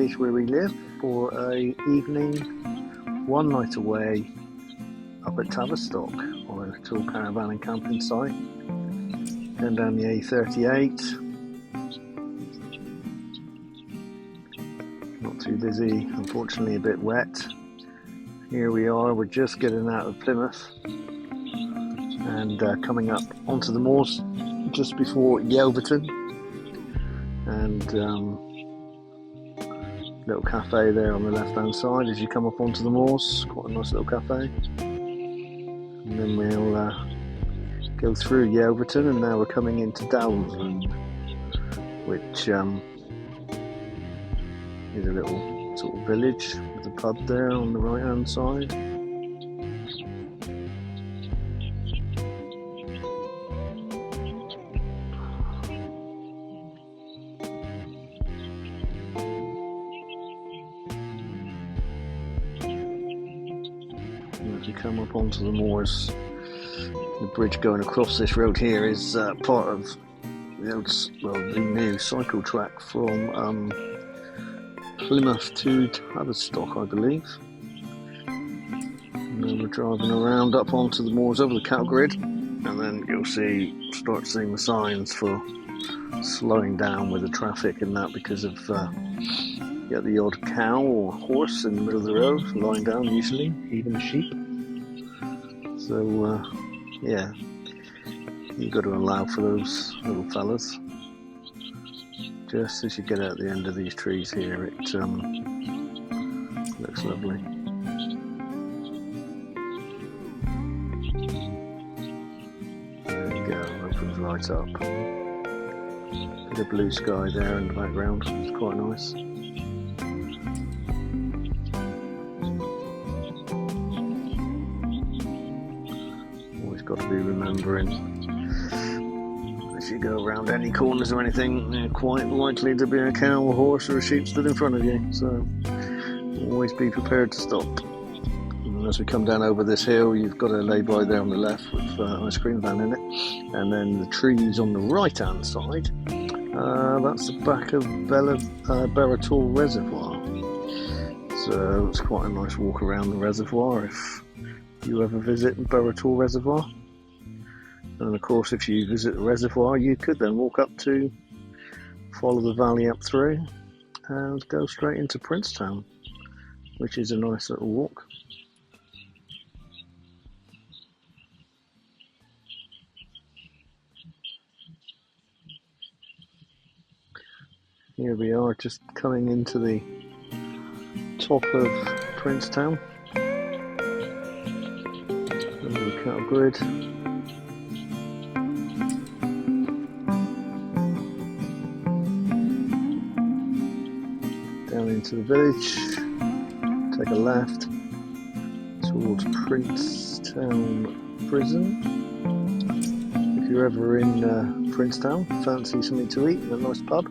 village where we live for a evening, one night away up at Tavistock on a little caravan and camping site. Going down the A38. Not too busy, unfortunately a bit wet. Here we are, we're just getting out of Plymouth and coming up onto the moors just before Yelverton, and little cafe there on the left hand side as you come up onto the moors. Quite a nice little cafe, and then we'll go through Yelverton, and now we're coming into Downsland, which is a little sort of village with a pub there on the right hand side. And as you come up onto the moors, the bridge going across this road here is part of the new cycle track from Plymouth to Tavistock, I believe. And then we're driving around up onto the moors over the cattle grid, and then you'll start seeing the signs for slowing down with the traffic and that, because of you get the odd cow or horse in the middle of the road lying down, usually even a sheep. So yeah, you've got to allow for those little fellas. Just as you get out the end of these trees here, it looks lovely. There you go, opens right up. Bit of blue sky there in the background, it's quite nice. Always got to be remembering, if you go around any corners or anything, you're quite likely to be a cow, a horse or a sheep stood in front of you, so always be prepared to stop. And as we come down over this hill, you've got a lay-by there on the left with an ice cream van in it, and then the trees on the right hand side, that's the back of Beratall Reservoir. So it's quite a nice walk around the reservoir if you ever visit Beratall Reservoir. And of course, if you visit the reservoir, you could then walk up to, follow the valley up through, and go straight into Princetown, which is a nice little walk. Here we are, just coming into the top of Princetown, over the cattle grid. Down into the village, take a left towards Princetown Prison. If you're ever in Princetown, fancy something to eat in a nice pub,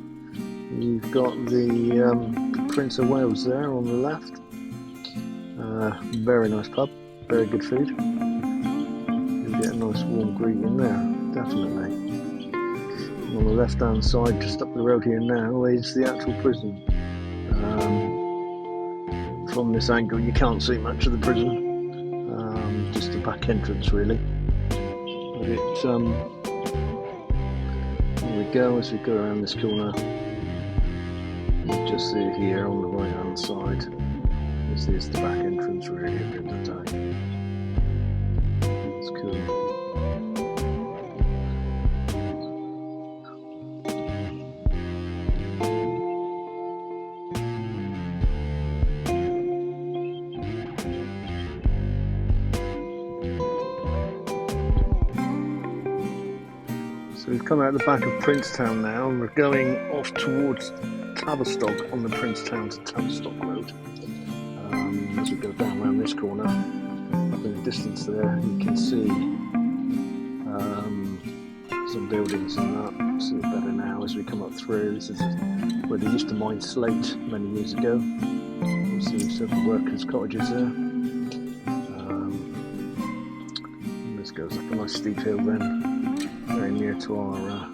you've got the Prince of Wales there on the left. Very nice pub, very good food. You'll get a nice warm greeting there, definitely. And on the left hand side, just up the road here now, is the actual prison. From this angle you can't see much of the prison, just the back entrance really. But here we go, as we go around this corner, you just see it here on the right hand side. This is the back entrance really at the end of the day. It's cool. So we've come out the back of Princetown now, and we're going off towards Tavistock on the Princetown to Tavistock road. As we go down around this corner, up in the distance there, you can see some buildings and that. See it better now as we come up through. This is where they used to mine slate many years ago. You'll see several workers' cottages there. And this goes up a nice steep hill then, very near to our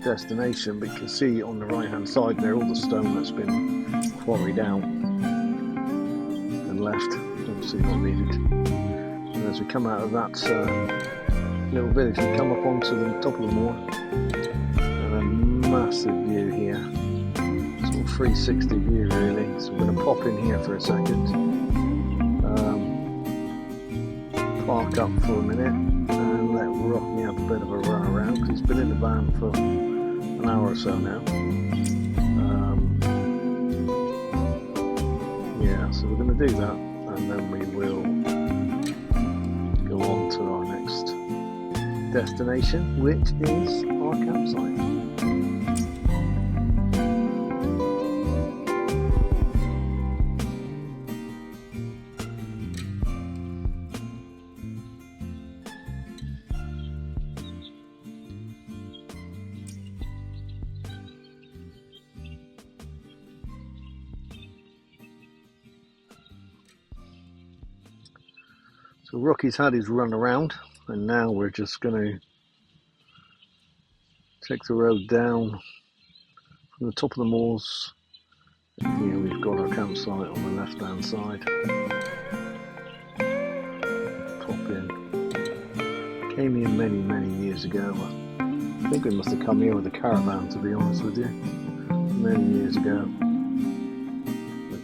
destination, but you can see on the right hand side there all the stone that's been quarried out and left, obviously not needed. And as we come out of that little village, we come up onto the top of the moor, and a massive view here, sort of 360 view really. So we're going to pop in here for a second, park up for a minute and let Rocky have a bit of a run around, because he's been in the van for an hour or so now. Yeah, so we're going to do that, and then we will go on to our next destination, which is our campsite. So Rocky's had his run around, and now we're just going to take the road down from the top of the moors. Here we've got our campsite on the left hand side. Pop in. Came here many years ago. I think we must have come here with a caravan, to be honest with you, many years ago. But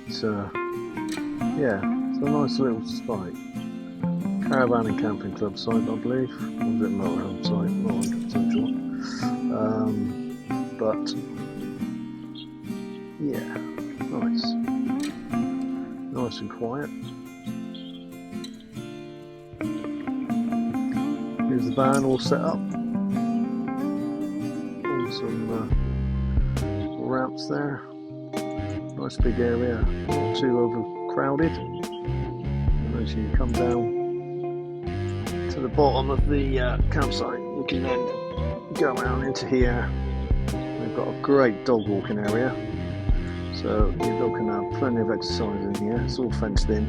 yeah, it's a nice little site. Caravan and camping club site, I believe. Or was it motorhome site? Not 100% sure. But yeah, nice and quiet. Here's the van all set up. And some ramps there. Nice big area, not too overcrowded. And as you come down to the bottom of the campsite, you can then go around into here. We've got a great dog walking area, so your dog can have plenty of exercise in here. It's all fenced in.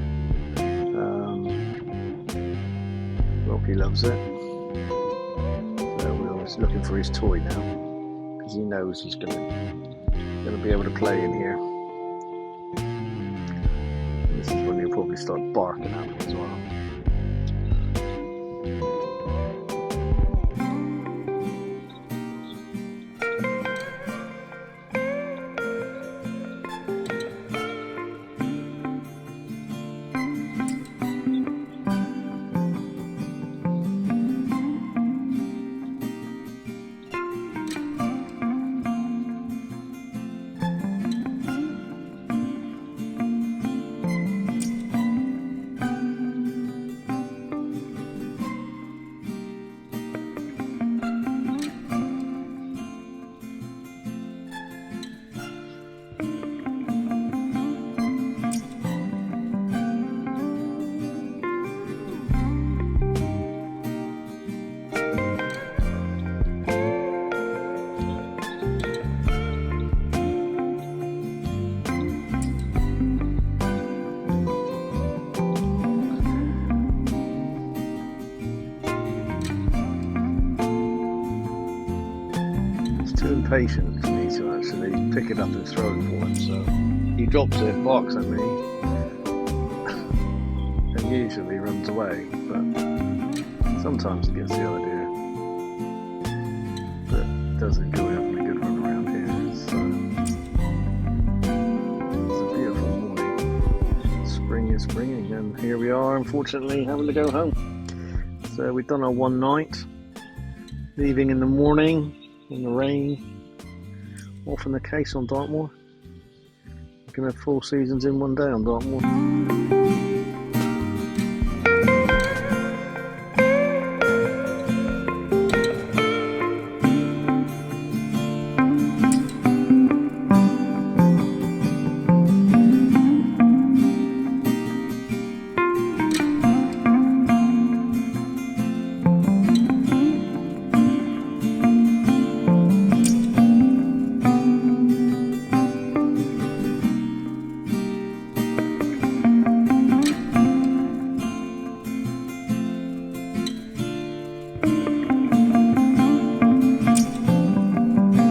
Rocky loves it. So we're always looking for his toy now, because he knows he's going to be able to play in here. And this is when he'll probably start barking at me as well. Too impatient for me to actually pick it up and throw it for him, so he drops it, barks at me, and usually runs away, but sometimes he gets the idea, but does enjoy having a good run around here. So it's a beautiful morning. Spring is springing, and here we are, unfortunately having to go home. So we've done our one night, leaving in the morning in the rain, often the case on Dartmoor. You can have 4 seasons in one day on Dartmoor.